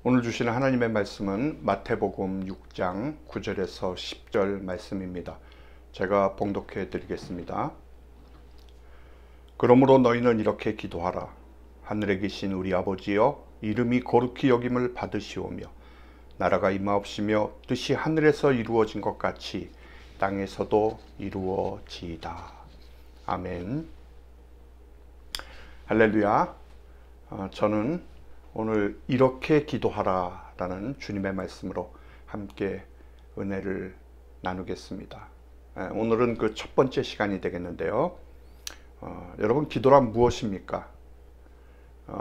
오늘 주시는 하나님의 말씀은 마태복음 6장 9절에서 10절 말씀입니다. 제가 봉독해 드리겠습니다. 그러므로 너희는 이렇게 기도하라. 하늘에 계신 우리 아버지여, 이름이 거룩히 여김을 받으시오며 나라가 임하옵시며 뜻이 하늘에서 이루어진 것 같이 땅에서도 이루어지이다. 아멘. 할렐루야. 저는 오늘 이렇게 기도하라 라는 주님의 말씀으로 함께 은혜를 나누겠습니다. 오늘은 그 첫 번째 시간이 되겠는데요. 여러분, 기도란 무엇입니까?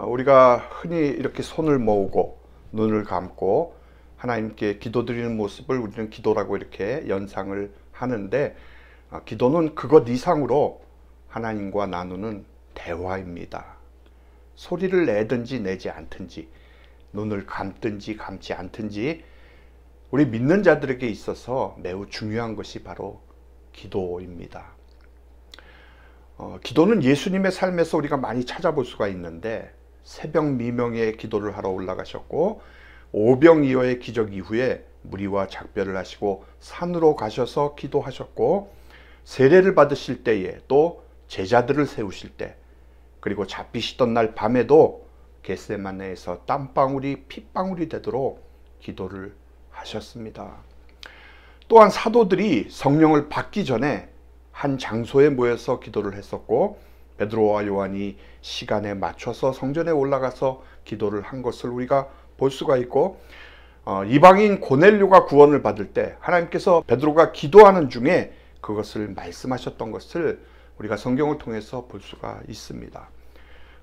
우리가 흔히 이렇게 손을 모으고 눈을 감고 하나님께 기도드리는 모습을 우리는 기도라고 이렇게 연상을 하는데, 기도는 그것 이상으로 하나님과 나누는 대화입니다. 소리를 내든지 내지 않든지, 눈을 감든지 감지 않든지, 우리 믿는 자들에게 있어서 매우 중요한 것이 바로 기도입니다. 기도는 예수님의 삶에서 우리가 많이 찾아볼 수가 있는데, 새벽 미명에 기도를 하러 올라가셨고, 오병이어의 기적 이후에 무리와 작별을 하시고 산으로 가셔서 기도하셨고, 세례를 받으실 때에, 또 제자들을 세우실 때, 그리고 잡히시던 날 밤에도 겟세마네에서 땀방울이 핏방울이 되도록 기도를 하셨습니다. 또한 사도들이 성령을 받기 전에 한 장소에 모여서 기도를 했었고, 베드로와 요한이 시간에 맞춰서 성전에 올라가서 기도를 한 것을 우리가 볼 수가 있고, 이방인 고넬료가 구원을 받을 때 하나님께서 베드로가 기도하는 중에 그것을 말씀하셨던 것을 우리가 성경을 통해서 볼 수가 있습니다.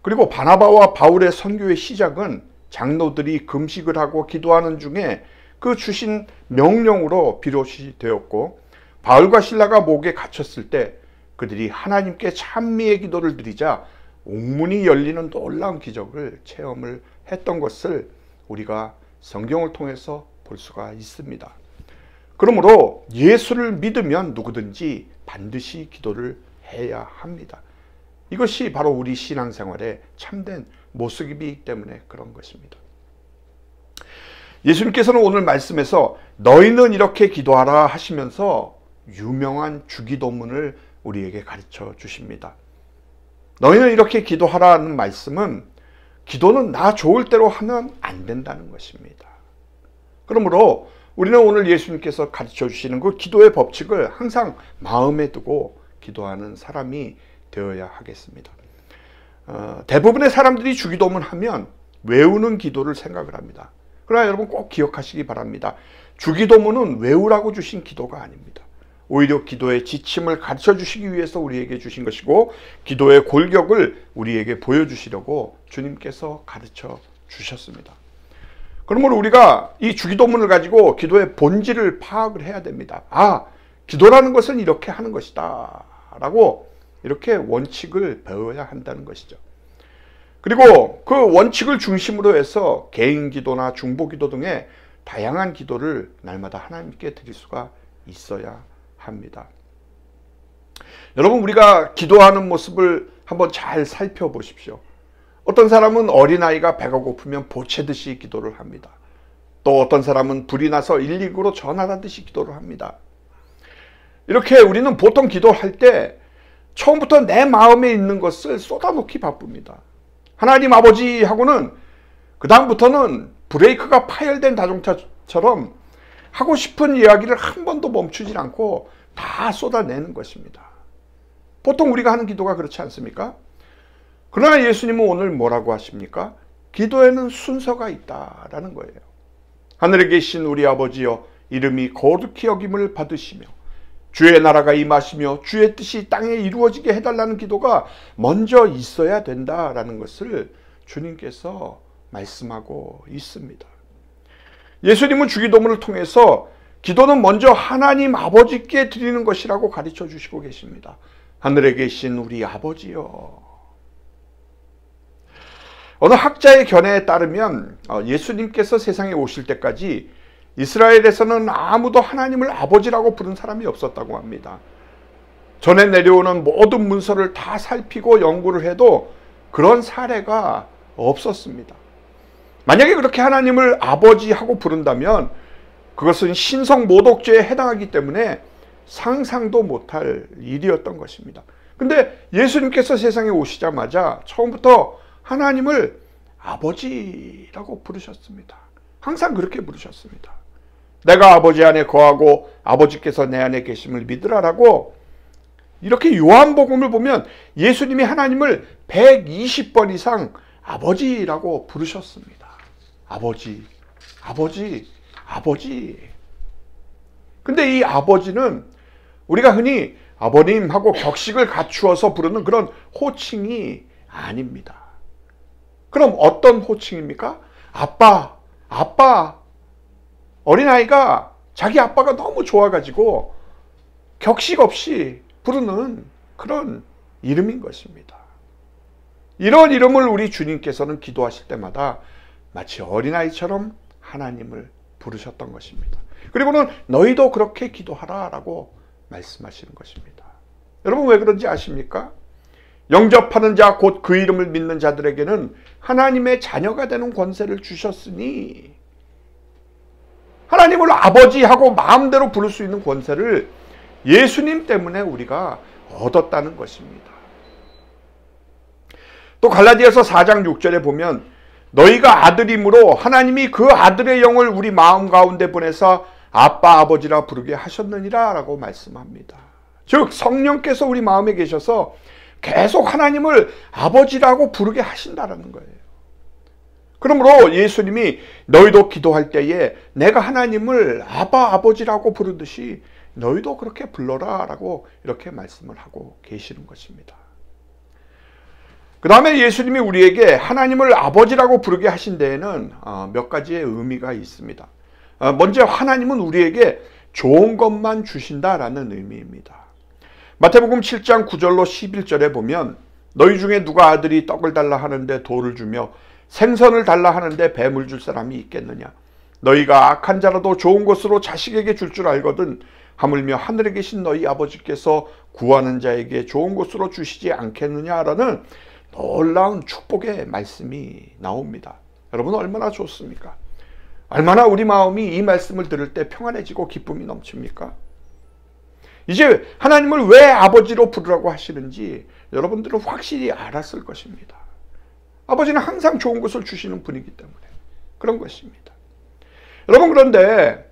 그리고 바나바와 바울의 선교의 시작은 장로들이 금식을 하고 기도하는 중에 그 주신 명령으로 비롯이 되었고, 바울과 실라가 목에 갇혔을 때 그들이 하나님께 찬미의 기도를 드리자 옥문이 열리는 놀라운 기적을 체험을 했던 것을 우리가 성경을 통해서 볼 수가 있습니다. 그러므로 예수를 믿으면 누구든지 반드시 기도를 해야 합니다. 이것이 바로 우리 신앙생활의 참된 모습이기 때문에 그런 것입니다. 예수님께서는 오늘 말씀에서 너희는 이렇게 기도하라 하시면서 유명한 주기도문을 우리에게 가르쳐 주십니다. 너희는 이렇게 기도하라는 말씀은, 기도는 나 좋을 대로 하면 안 된다는 것입니다. 그러므로 우리는 오늘 예수님께서 가르쳐 주시는 그 기도의 법칙을 항상 마음에 두고 기도하는 사람이 되어야 하겠습니다. 대부분의 사람들이 주기도문 하면 외우는 기도를 생각을 합니다. 그러나 여러분 꼭 기억하시기 바랍니다. 주기도문은 외우라고 주신 기도가 아닙니다. 오히려 기도의 지침을 가르쳐 주시기 위해서 우리에게 주신 것이고, 기도의 골격을 우리에게 보여주시려고 주님께서 가르쳐 주셨습니다. 그러므로 우리가 이 주기도문을 가지고 기도의 본질을 파악을 해야 됩니다. 기도라는 것은 이렇게 하는 것이다 라고 이렇게 원칙을 배워야 한다는 것이죠. 그리고 그 원칙을 중심으로 해서 개인 기도나 중보 기도 등의 다양한 기도를 날마다 하나님께 드릴 수가 있어야 합니다. 여러분, 우리가 기도하는 모습을 한번 잘 살펴보십시오. 어떤 사람은 어린아이가 배가 고프면 보채듯이 기도를 합니다. 또 어떤 사람은 불이 나서 119로 전화하듯이 기도를 합니다. 이렇게 우리는 보통 기도할 때 처음부터 내 마음에 있는 것을 쏟아놓기 바쁩니다. 하나님 아버지 하고는 그 다음부터는 브레이크가 파열된 자동차처럼 하고 싶은 이야기를 한 번도 멈추지 않고 다 쏟아내는 것입니다. 보통 우리가 하는 기도가 그렇지 않습니까? 그러나 예수님은 오늘 뭐라고 하십니까? 기도에는 순서가 있다라는 거예요. 하늘에 계신 우리 아버지여, 이름이 거룩히 여김을 받으시며 주의 나라가 임하시며 주의 뜻이 땅에 이루어지게 해달라는 기도가 먼저 있어야 된다라는 것을 주님께서 말씀하고 있습니다. 예수님은 주기도문을 통해서 기도는 먼저 하나님 아버지께 드리는 것이라고 가르쳐 주시고 계십니다. 하늘에 계신 우리 아버지여. 어느 학자의 견해에 따르면 예수님께서 세상에 오실 때까지 이스라엘에서는 아무도 하나님을 아버지라고 부른 사람이 없었다고 합니다. 전에 내려오는 모든 문서를 다 살피고 연구를 해도 그런 사례가 없었습니다. 만약에 그렇게 하나님을 아버지하고 부른다면 그것은 신성 모독죄에 해당하기 때문에 상상도 못할 일이었던 것입니다. 근데 예수님께서 세상에 오시자마자 처음부터 하나님을 아버지라고 부르셨습니다. 항상 그렇게 부르셨습니다. 내가 아버지 안에 거하고 아버지께서 내 안에 계심을 믿으라라고. 이렇게 요한복음을 보면 예수님이 하나님을 120번 이상 아버지라고 부르셨습니다. 아버지, 아버지, 아버지. 근데 이 아버지는 우리가 흔히 아버님하고 격식을 갖추어서 부르는 그런 호칭이 아닙니다. 그럼 어떤 호칭입니까? 아빠, 아빠. 어린아이가 자기 아빠가 너무 좋아가지고 격식 없이 부르는 그런 이름인 것입니다. 이런 이름을 우리 주님께서는 기도하실 때마다 마치 어린아이처럼 하나님을 부르셨던 것입니다. 그리고는 너희도 그렇게 기도하라 라고 말씀하시는 것입니다. 여러분 왜 그런지 아십니까? 영접하는 자 곧 그 이름을 믿는 자들에게는 하나님의 자녀가 되는 권세를 주셨으니, 하나님을 아버지하고 마음대로 부를 수 있는 권세를 예수님 때문에 우리가 얻었다는 것입니다. 또 갈라디아서 4장 6절에 보면 너희가 아들이므로 하나님이 그 아들의 영을 우리 마음 가운데 보내사 아빠 아버지라 부르게 하셨느니라 라고 말씀합니다. 즉 성령께서 우리 마음에 계셔서 계속 하나님을 아버지라고 부르게 하신다는 거예요. 그러므로 예수님이 너희도 기도할 때에 내가 하나님을 아바 아버지라고 부르듯이 너희도 그렇게 불러라 라고 이렇게 말씀을 하고 계시는 것입니다. 그 다음에 예수님이 우리에게 하나님을 아버지라고 부르게 하신 데에는 몇 가지의 의미가 있습니다. 먼저 하나님은 우리에게 좋은 것만 주신다라는 의미입니다. 마태복음 7장 9절로 11절에 보면 너희 중에 누가 아들이 떡을 달라 하는데 돌을 주며 생선을 달라 하는데 뱀을 줄 사람이 있겠느냐. 너희가 악한 자라도 좋은 것으로 자식에게 줄 줄 알거든 하물며 하늘에 계신 너희 아버지께서 구하는 자에게 좋은 것으로 주시지 않겠느냐라는 놀라운 축복의 말씀이 나옵니다. 여러분 얼마나 좋습니까? 얼마나 우리 마음이 이 말씀을 들을 때 평안해지고 기쁨이 넘칩니까? 이제 하나님을 왜 아버지로 부르라고 하시는지 여러분들은 확실히 알았을 것입니다. 아버지는 항상 좋은 것을 주시는 분이기 때문에 그런 것입니다. 여러분 그런데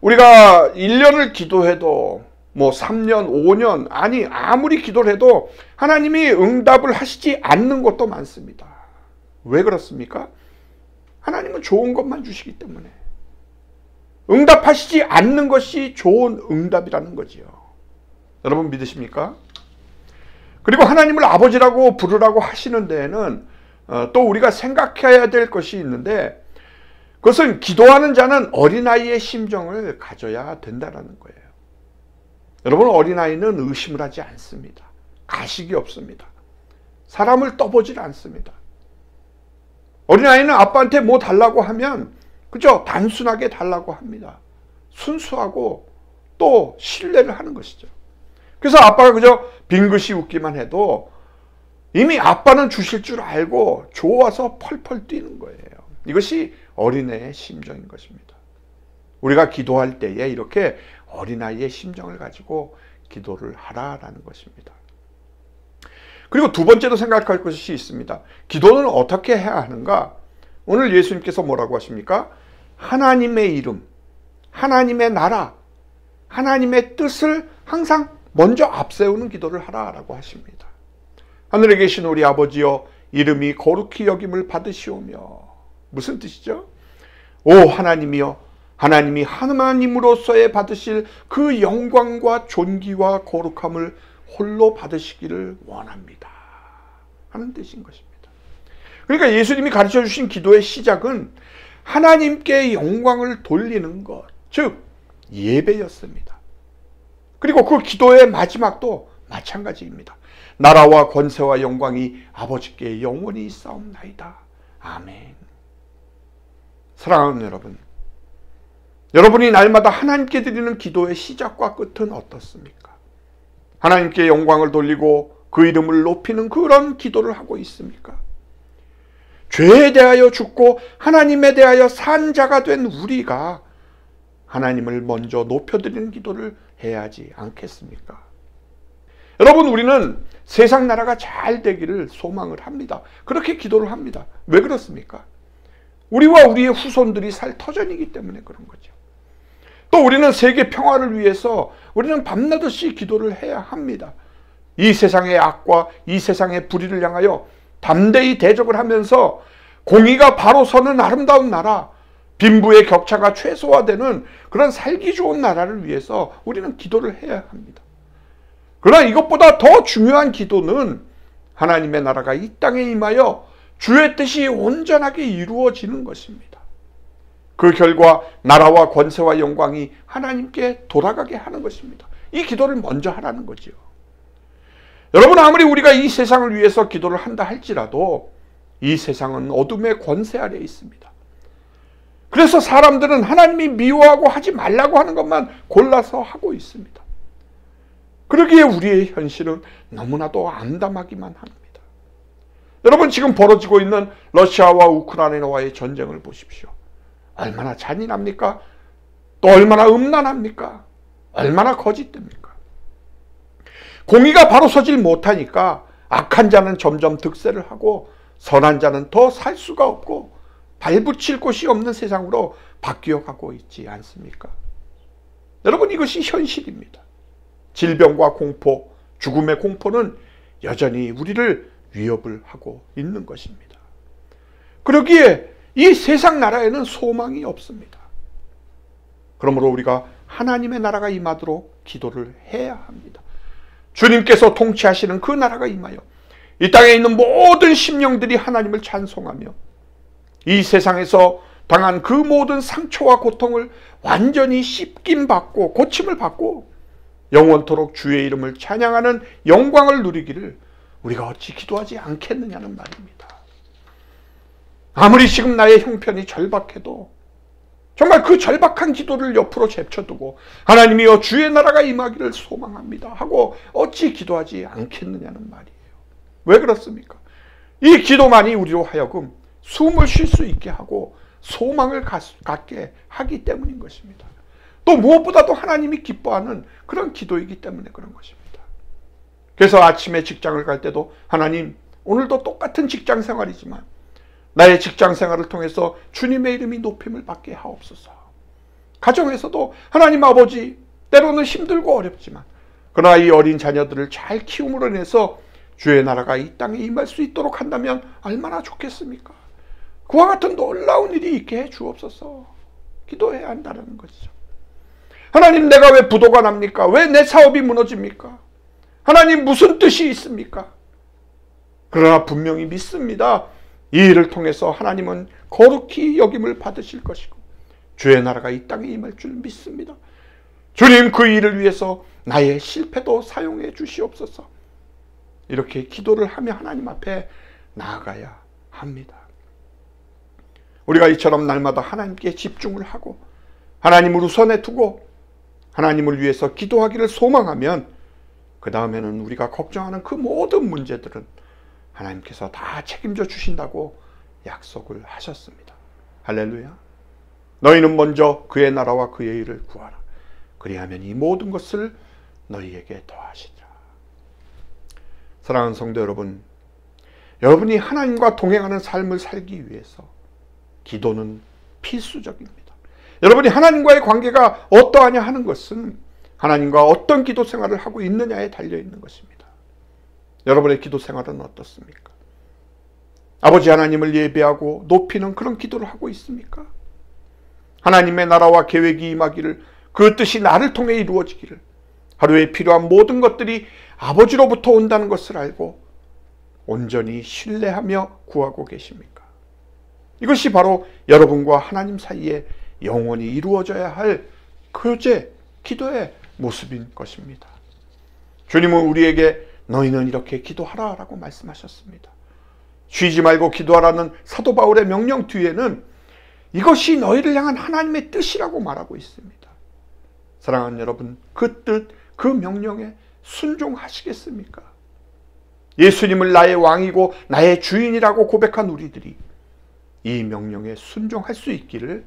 우리가 1년을 기도해도 뭐 3년, 5년 아니 아무리 기도를 해도 하나님이 응답을 하시지 않는 것도 많습니다. 왜 그렇습니까? 하나님은 좋은 것만 주시기 때문에 응답하시지 않는 것이 좋은 응답이라는 거지요. 여러분 믿으십니까? 그리고 하나님을 아버지라고 부르라고 하시는 데에는 또 우리가 생각해야 될 것이 있는데 그것은 기도하는 자는 어린아이의 심정을 가져야 된다는 거예요. 여러분 어린아이는 의심을 하지 않습니다. 가식이 없습니다. 사람을 떠보질 않습니다. 어린아이는 아빠한테 뭐 달라고 하면 그죠? 단순하게 달라고 합니다. 순수하고 또 신뢰를 하는 것이죠. 그래서 아빠가 그저 빙긋이 웃기만 해도 이미 아빠는 주실 줄 알고 좋아서 펄펄 뛰는 거예요. 이것이 어린애의 심정인 것입니다. 우리가 기도할 때에 이렇게 어린아이의 심정을 가지고 기도를 하라라는 것입니다. 그리고 두 번째로 생각할 것이 있습니다. 기도는 어떻게 해야 하는가? 오늘 예수님께서 뭐라고 하십니까? 하나님의 이름, 하나님의 나라, 하나님의 뜻을 항상 먼저 앞세우는 기도를 하라라고 하십니다. 하늘에 계신 우리 아버지여 이름이 거룩히 여김을 받으시오며. 무슨 뜻이죠? 오 하나님이여 하나님이 하나님으로서의 받으실 그 영광과 존귀와 거룩함을 홀로 받으시기를 원합니다 하는 뜻인 것입니다. 그러니까 예수님이 가르쳐 주신 기도의 시작은 하나님께 영광을 돌리는 것, 즉 예배였습니다. 그리고 그 기도의 마지막도 마찬가지입니다. 나라와 권세와 영광이 아버지께 영원히 있사옵나이다. 아멘. 사랑하는 여러분, 여러분이 날마다 하나님께 드리는 기도의 시작과 끝은 어떻습니까? 하나님께 영광을 돌리고 그 이름을 높이는 그런 기도를 하고 있습니까? 죄에 대하여 죽고 하나님에 대하여 산 자가 된 우리가 하나님을 먼저 높여드리는 기도를 해야 하지 않겠습니까? 여러분, 우리는 세상 나라가 잘 되기를 소망을 합니다. 그렇게 기도를 합니다. 왜 그렇습니까? 우리와 우리의 후손들이 살 터전이기 때문에 그런 거죠. 또 우리는 세계 평화를 위해서 우리는 밤낮없이 기도를 해야 합니다. 이 세상의 악과 이 세상의 불의를 향하여 담대히 대적을 하면서 공의가 바로 서는 아름다운 나라, 빈부의 격차가 최소화되는 그런 살기 좋은 나라를 위해서 우리는 기도를 해야 합니다. 그러나 이것보다 더 중요한 기도는 하나님의 나라가 이 땅에 임하여 주의 뜻이 온전하게 이루어지는 것입니다. 그 결과 나라와 권세와 영광이 하나님께 돌아가게 하는 것입니다. 이 기도를 먼저 하라는 거지요. 여러분, 아무리 우리가 이 세상을 위해서 기도를 한다 할지라도 이 세상은 어둠의 권세 아래에 있습니다. 그래서 사람들은 하나님이 미워하고 하지 말라고 하는 것만 골라서 하고 있습니다. 그러기에 우리의 현실은 너무나도 암담하기만 합니다. 여러분, 지금 벌어지고 있는 러시아와 우크라이나와의 전쟁을 보십시오. 얼마나 잔인합니까? 또 얼마나 음란합니까? 얼마나 거짓됩니까? 공의가 바로 서질 못하니까 악한 자는 점점 득세를 하고 선한 자는 더 살 수가 없고 발붙일 곳이 없는 세상으로 바뀌어가고 있지 않습니까? 여러분, 이것이 현실입니다. 질병과 공포, 죽음의 공포는 여전히 우리를 위협을 하고 있는 것입니다. 그러기에 이 세상 나라에는 소망이 없습니다. 그러므로 우리가 하나님의 나라가 임하도록 기도를 해야 합니다. 주님께서 통치하시는 그 나라가 임하여 이 땅에 있는 모든 심령들이 하나님을 찬송하며 이 세상에서 당한 그 모든 상처와 고통을 완전히 씻김 받고 고침을 받고 영원토록 주의 이름을 찬양하는 영광을 누리기를 우리가 어찌 기도하지 않겠느냐는 말입니다. 아무리 지금 나의 형편이 절박해도 정말 그 절박한 기도를 옆으로 제쳐두고 하나님이여 주의 나라가 임하기를 소망합니다 하고 어찌 기도하지 않겠느냐는 말이에요. 왜 그렇습니까? 이 기도만이 우리로 하여금 숨을 쉴 수 있게 하고 소망을 갖게 하기 때문인 것입니다. 또 무엇보다도 하나님이 기뻐하는 그런 기도이기 때문에 그런 것입니다. 그래서 아침에 직장을 갈 때도 하나님, 오늘도 똑같은 직장 생활이지만 나의 직장 생활을 통해서 주님의 이름이 높임을 받게 하옵소서. 가정에서도 하나님 아버지, 때로는 힘들고 어렵지만 그러나 이 어린 자녀들을 잘 키움으로 인해서 주의 나라가 이 땅에 임할 수 있도록 한다면 얼마나 좋겠습니까? 그와 같은 놀라운 일이 있게 해 주옵소서. 기도해야 한다는 것이죠. 하나님, 내가 왜 부도가 납니까? 왜 내 사업이 무너집니까? 하나님, 무슨 뜻이 있습니까? 그러나 분명히 믿습니다. 이 일을 통해서 하나님은 거룩히 여김을 받으실 것이고 주의 나라가 이 땅에 임할 줄 믿습니다. 주님, 그 일을 위해서 나의 실패도 사용해 주시옵소서. 이렇게 기도를 하며 하나님 앞에 나아가야 합니다. 우리가 이처럼 날마다 하나님께 집중을 하고 하나님을 우선에 두고 하나님을 위해서 기도하기를 소망하면 그 다음에는 우리가 걱정하는 그 모든 문제들은 하나님께서 다 책임져 주신다고 약속을 하셨습니다. 할렐루야. 너희는 먼저 그의 나라와 그의 일을 구하라. 그리하면 이 모든 것을 너희에게 더하시리라. 사랑하는 성도 여러분, 여러분이 하나님과 동행하는 삶을 살기 위해서 기도는 필수적입니다. 여러분이 하나님과의 관계가 어떠하냐 하는 것은 하나님과 어떤 기도 생활을 하고 있느냐에 달려있는 것입니다. 여러분의 기도 생활은 어떻습니까? 아버지 하나님을 예배하고 높이는 그런 기도를 하고 있습니까? 하나님의 나라와 계획이 임하기를, 그 뜻이 나를 통해 이루어지기를, 하루에 필요한 모든 것들이 아버지로부터 온다는 것을 알고 온전히 신뢰하며 구하고 계십니까? 이것이 바로 여러분과 하나님 사이에 영원히 이루어져야 할 교제, 기도의 모습인 것입니다. 주님은 우리에게 너희는 이렇게 기도하라 라고 말씀하셨습니다. 쉬지 말고 기도하라는 사도 바울의 명령 뒤에는 이것이 너희를 향한 하나님의 뜻이라고 말하고 있습니다. 사랑하는 여러분, 그 뜻, 그 명령에 순종하시겠습니까? 예수님을 나의 왕이고 나의 주인이라고 고백한 우리들이 이 명령에 순종할 수 있기를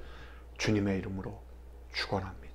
주님의 이름으로 축원합니다.